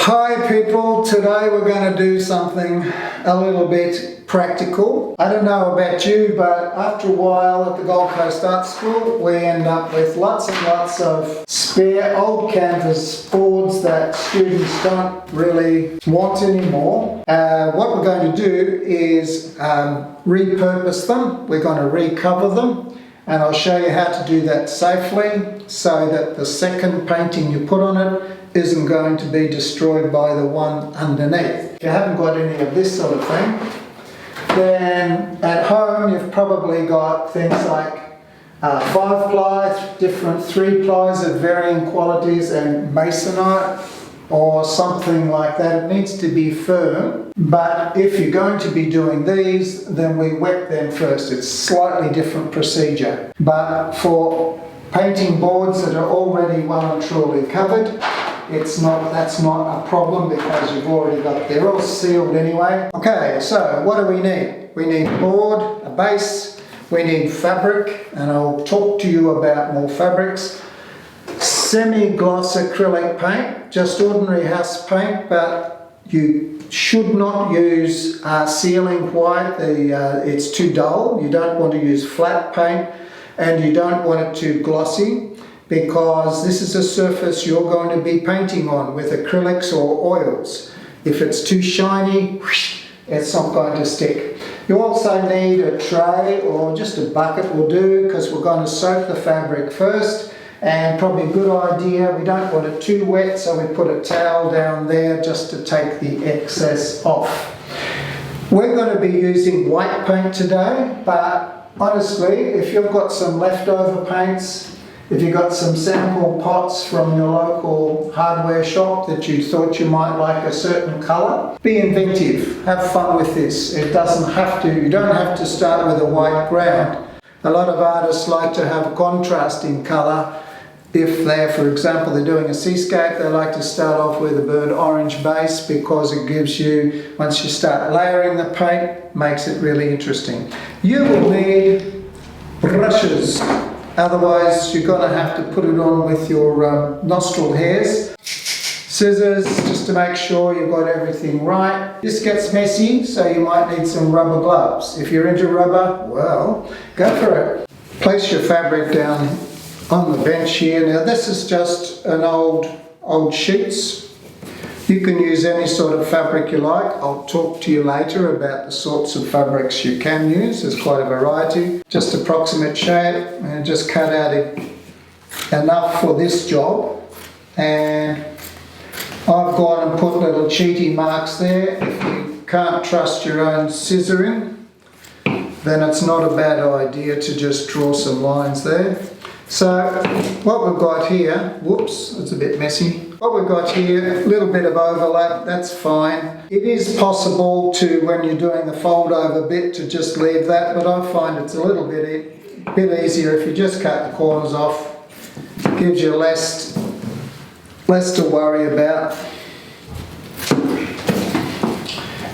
Hi people, today we're going to do something a little bit practical. I don't know about you, but after a while at the Gold Coast Art School we end up with lots and lots of spare old canvas boards that students don't really want anymore. What we're going to do is repurpose them. We're going to recover them, and I'll show you how to do that safely so that the second painting you put on it isn't going to be destroyed by the one underneath. If you haven't got any of this sort of thing, then at home you've probably got things like 5-ply, different 3-plies of varying qualities, and masonite or something like that. It needs to be firm, but if you're going to be doing these, then we wet them first. It's a slightly different procedure, but for painting boards that are already well and truly covered, that's not a problem because you've already got, they're all sealed anyway. Okay, so what do we need? We need a board, a base, we need fabric, and I'll talk to you about more fabrics. Semi-gloss acrylic paint, just ordinary house paint, but you should not use sealing white. It's too dull. You don't want to use flat paint, and you don't want it too glossy, because this is a surface you're going to be painting on with acrylics or oils. If it's too shiny, it's not going to stick. You also need a tray or just a bucket will do, because we're going to soak the fabric first, and probably a good idea, we don't want it too wet, so we put a towel down there just to take the excess off. We're going to be using white paint today, but honestly, if you've got some leftover paints, if you've got some sample pots from your local hardware shop that you thought you might like a certain colour, be inventive, have fun with this. It doesn't have to, you don't have to start with a white ground. A lot of artists like to have contrast in colour. If they're, for example, they're doing a seascape, they like to start off with a burnt orange base, because it gives you, once you start layering the paint, makes it really interesting. You will need brushes. Otherwise, you're going to have to put it on with your nostril hairs. Scissors, just to make sure you've got everything right. This gets messy, so you might need some rubber gloves. If you're into rubber, well, go for it. Place your fabric down on the bench here. Now, this is just an old sheets. You can use any sort of fabric you like. I'll talk to you later about the sorts of fabrics you can use. There's quite a variety. Just approximate shape, and just cut out enough for this job. And I've gone and put little cheaty marks there. If you can't trust your own scissoring, then it's not a bad idea to just draw some lines there. So what we've got here, whoops, it's a bit messy. What we've got here, a little bit of overlap, that's fine. It is possible to, when you're doing the fold over bit, to just leave that, but I find it's a little bit easier if you just cut the corners off. It gives you less to worry about.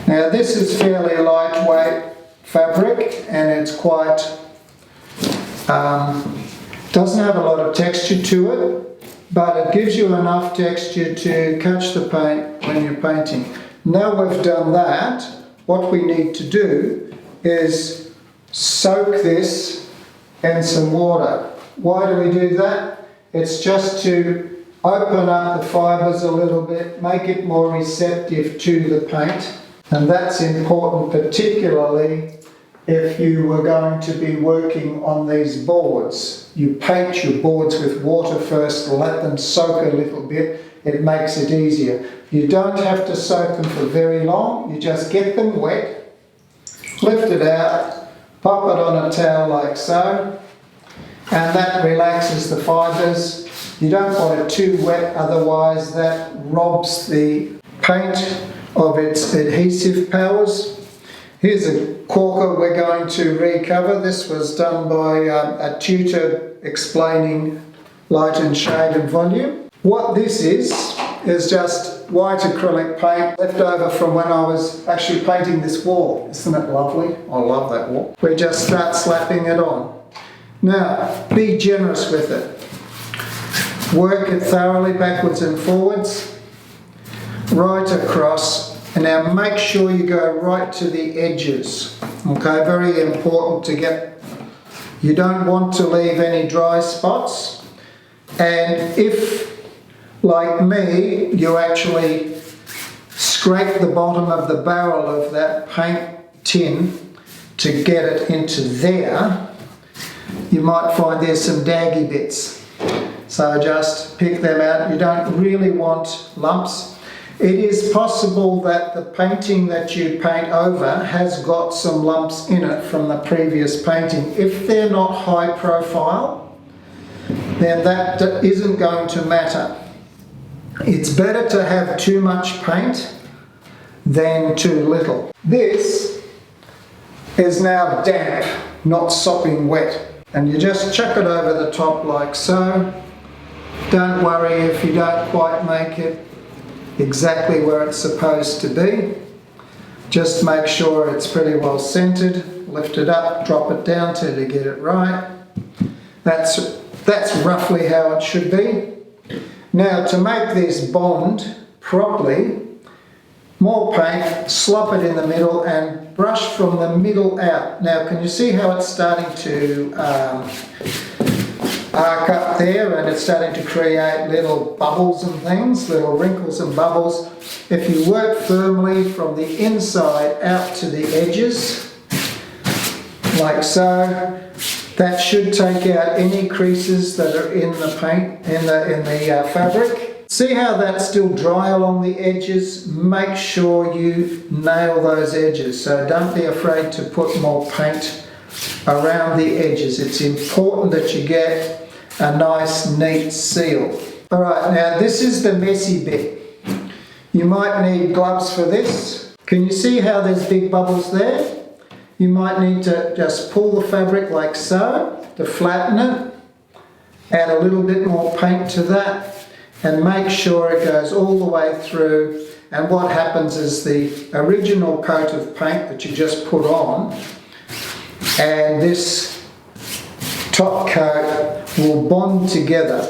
Now, this is fairly lightweight fabric, and it's quite doesn't have a lot of texture to it, but it gives you enough texture to catch the paint when you're painting. Now we've done that, what we need to do is soak this in some water. Why do we do that? It's just to open up the fibres a little bit, make it more receptive to the paint, and that's important particularly if you were going to be working on these boards. You paint your boards with water first, let them soak a little bit, it makes it easier. You don't have to soak them for very long, you just get them wet, lift it out, pop it on a towel like so, and that relaxes the fibres. You don't want it too wet, otherwise that robs the paint of its adhesive powers. Here's a corker we're going to recover. This was done by a tutor explaining light and shade and volume. What this is just white acrylic paint left over from when I was actually painting this wall. Isn't it lovely? I love that wall. We just start slapping it on. Now, be generous with it. Work it thoroughly backwards and forwards. right across. And now make sure you go right to the edges. Okay, very important to get, you don't want to leave any dry spots. And if, like me, you actually scrape the bottom of the barrel of that paint tin to get it into there, you might find there's some daggy bits. So just pick them out. You don't really want lumps. It is possible that the painting that you paint over has got some lumps in it from the previous painting. If they're not high profile, then that isn't going to matter. It's better to have too much paint than too little. This is now damp, not sopping wet. And you just chuck it over the top like so. Don't worry if you don't quite make it exactly where it's supposed to be. Just make sure it's pretty well centered. Lift it up, drop it down till you get it right. That's roughly how it should be. Now to make this bond properly, more paint, slop it in the middle and brush from the middle out. Now can you see how it's starting to arc up there, and it's starting to create little bubbles and things, little wrinkles and bubbles. If you work firmly from the inside out to the edges, like so, that should take out any creases that are in the paint, in the fabric. See how that's still dry along the edges? Make sure you nail those edges. So don't be afraid to put more paint around the edges. It's important that you get a nice neat seal. Alright, now this is the messy bit. You might need gloves for this. Can you see how there's big bubbles there? You might need to just pull the fabric like so to flatten it. Add a little bit more paint to that and make sure it goes all the way through. And what happens is the original coat of paint that you just put on and this top coat will bond together.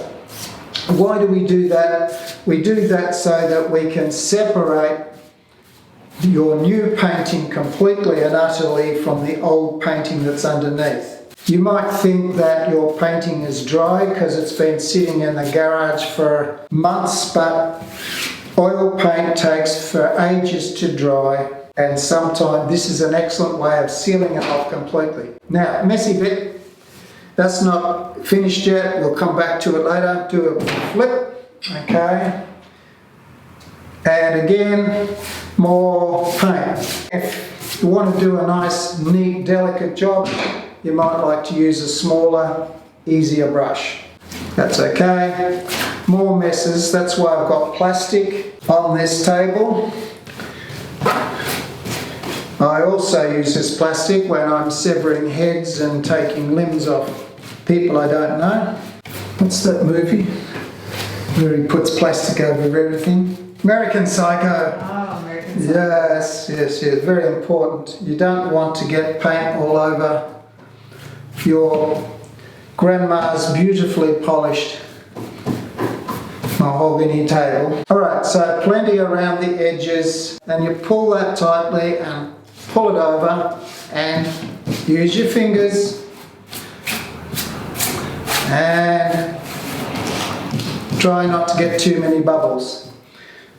Why do we do that? We do that so that we can separate your new painting completely and utterly from the old painting that's underneath. You might think that your painting is dry because it's been sitting in the garage for months, but oil paint takes for ages to dry, and sometimes this is an excellent way of sealing it off completely. Now, messy bit. That's not finished yet, we'll come back to it later. Do a flip, okay. And again, more paint. If you want to do a nice, neat, delicate job, you might like to use a smaller, easier brush. That's okay. More messes, that's why I've got plastic on this table. I also use this plastic when I'm severing heads and taking limbs off people I don't know. What's that movie where he puts plastic over everything? American Psycho. Oh, American Psycho. Yes, very important. You don't want to get paint all over your grandma's beautifully polished mahogany table. Alright, so plenty around the edges, and you pull that tightly and pull it over and use your fingers and try not to get too many bubbles.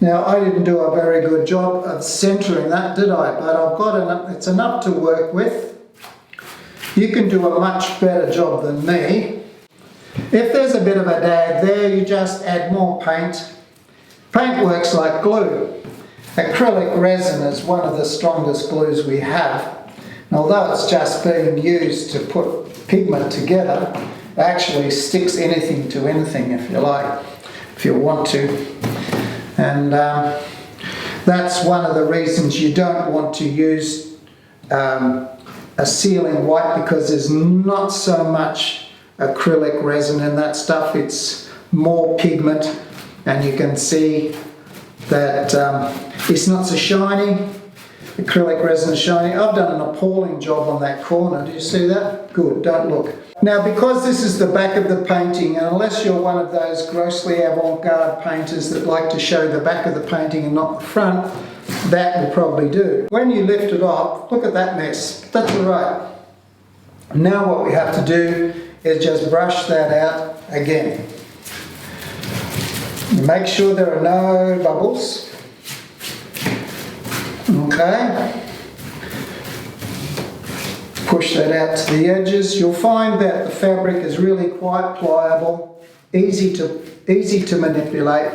Now I didn't do a very good job of centering that, did I? But I've got enough, it's enough to work with. You can do a much better job than me. If there's a bit of a dag there, you just add more paint. Paint works like glue. Acrylic resin is one of the strongest glues we have. And although it's just being used to put pigment together, it actually sticks anything to anything if you like, if you want to. And that's one of the reasons you don't want to use a sealing white, because there's not so much acrylic resin in that stuff. It's more pigment, and you can see that it's not so shiny. Acrylic resin is shiny. I've done an appalling job on that corner. Do you see that? Good, don't look. Now, because this is the back of the painting, and unless you're one of those grossly avant-garde painters that like to show the back of the painting and not the front, that will probably do. When you lift it off, look at that mess. That's all right. Now what we have to do is just brush that out again. Make sure there are no bubbles. Okay. Push that out to the edges. You'll find that the fabric is really quite pliable, easy to manipulate.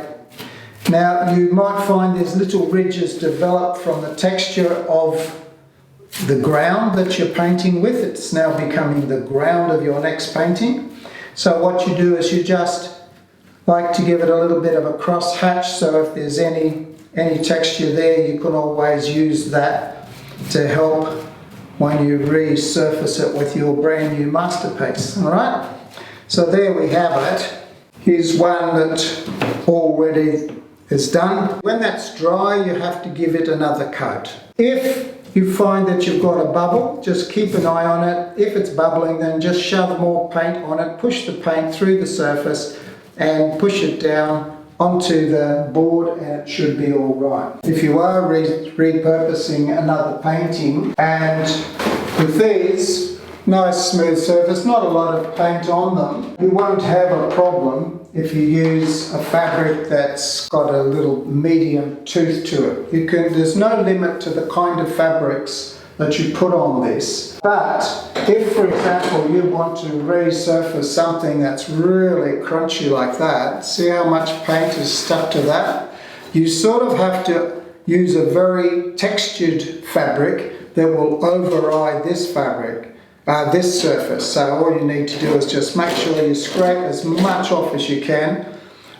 Now you might find there's little ridges developed from the texture of the ground that you're painting with. It's now becoming the ground of your next painting. So what you do is you just like to give it a little bit of a cross hatch, so if there's any texture there, you can always use that to help when you resurface it with your brand new masterpiece. All right, so there we have it. Here's one that already is done. When that's dry, you have to give it another coat. If you find that you've got a bubble, just keep an eye on it. If it's bubbling, then just shove more paint on it, push the paint through the surface and push it down onto the board, and it should be all right. If you are repurposing another painting, and with these, nice smooth surface, not a lot of paint on them, you won't have a problem if you use a fabric that's got a little medium tooth to it. There's no limit to the kind of fabrics that you put on this. But if, for example, you want to resurface something that's really crunchy like that, see how much paint is stuck to that? You sort of have to use a very textured fabric that will override this fabric, this surface. So all you need to do is just make sure you scrape as much off as you can.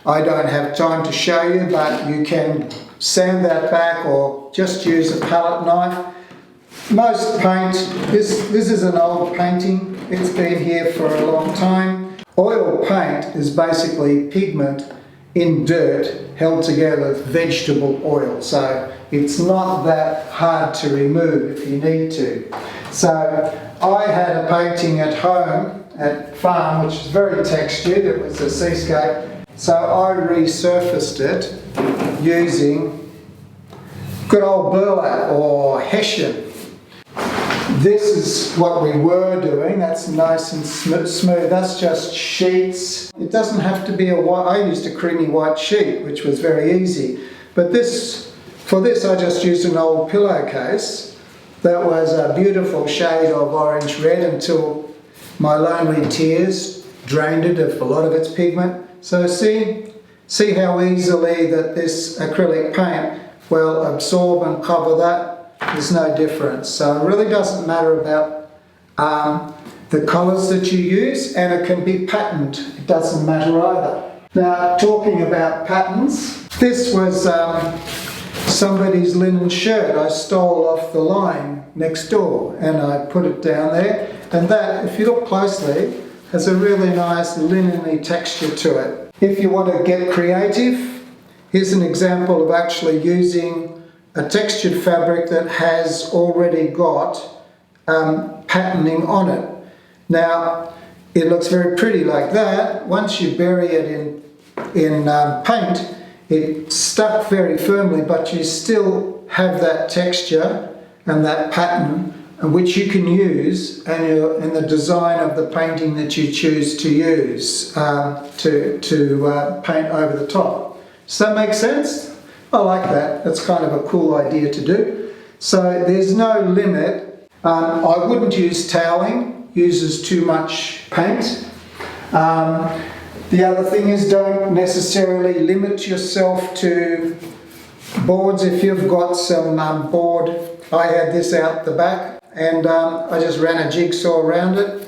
I don't have time to show you, but you can sand that back or just use a palette knife. Most paint, this is an old painting, it's been here for a long time. Oil paint is basically pigment in dirt held together with vegetable oil, so it's not that hard to remove if you need to. So I had a painting at home, at farm, which is very textured. It was a seascape, so I resurfaced it using good old burlap or hessian. This is what we were doing. That's nice and smooth. That's just sheets. It doesn't have to be a white. I used a creamy white sheet, which was very easy. But for this, I just used an old pillowcase that was a beautiful shade of orange red until my lonely tears drained it of a lot of its pigment. So see how easily that this acrylic paint will absorb and cover that. There's no difference. So it really doesn't matter about the colours that you use, and it can be patterned. It doesn't matter either. Now, talking about patterns, this was somebody's linen shirt I stole off the line next door, and I put it down there, and that, if you look closely, has a really nice linen-y texture to it. If you want to get creative, here's an example of actually using a textured fabric that has already got patterning on it. Now, it looks very pretty like that. Once you bury it in paint, it's stuck very firmly, but you still have that texture and that pattern, which you can use in the design of the painting that you choose to use to paint over the top. Does that make sense? I like that. That's kind of a cool idea to do. So there's no limit. I wouldn't use toweling. Uses too much paint. The other thing is, don't necessarily limit yourself to boards. If you've got some board, I had this out the back, and I just ran a jigsaw around it,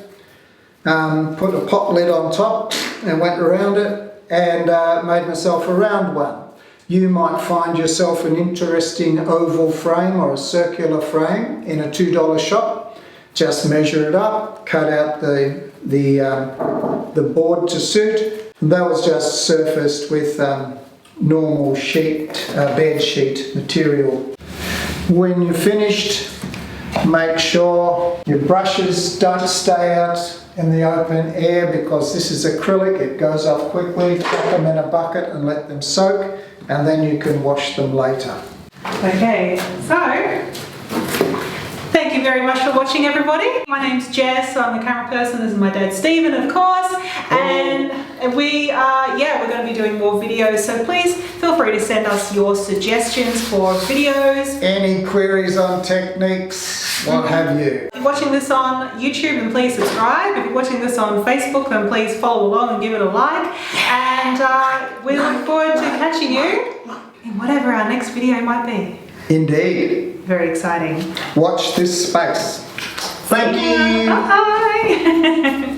put a pot lid on top and went around it, and made myself a round one. You might find yourself an interesting oval frame or a circular frame in a $2 shop. Just measure it up, cut out the board to suit. And that was just surfaced with normal bed sheet material. When you're finished, make sure your brushes don't stay out in the open air because this is acrylic, it goes off quickly. Put them in a bucket and let them soak, and then you can wash them later. Okay, so thank you very much for watching, everybody. My name's Jess, I'm the camera person. This is my dad Stephen, of course, and we're going to be doing more videos, so please feel free to send us your suggestions for videos. Any queries on techniques, what have you. If you're watching this on YouTube, then please subscribe. If you're watching this on Facebook, then please follow along and give it a like. And we look forward to catching you in whatever our next video might be. Indeed. Very exciting. Watch this space. Thank you. Bye.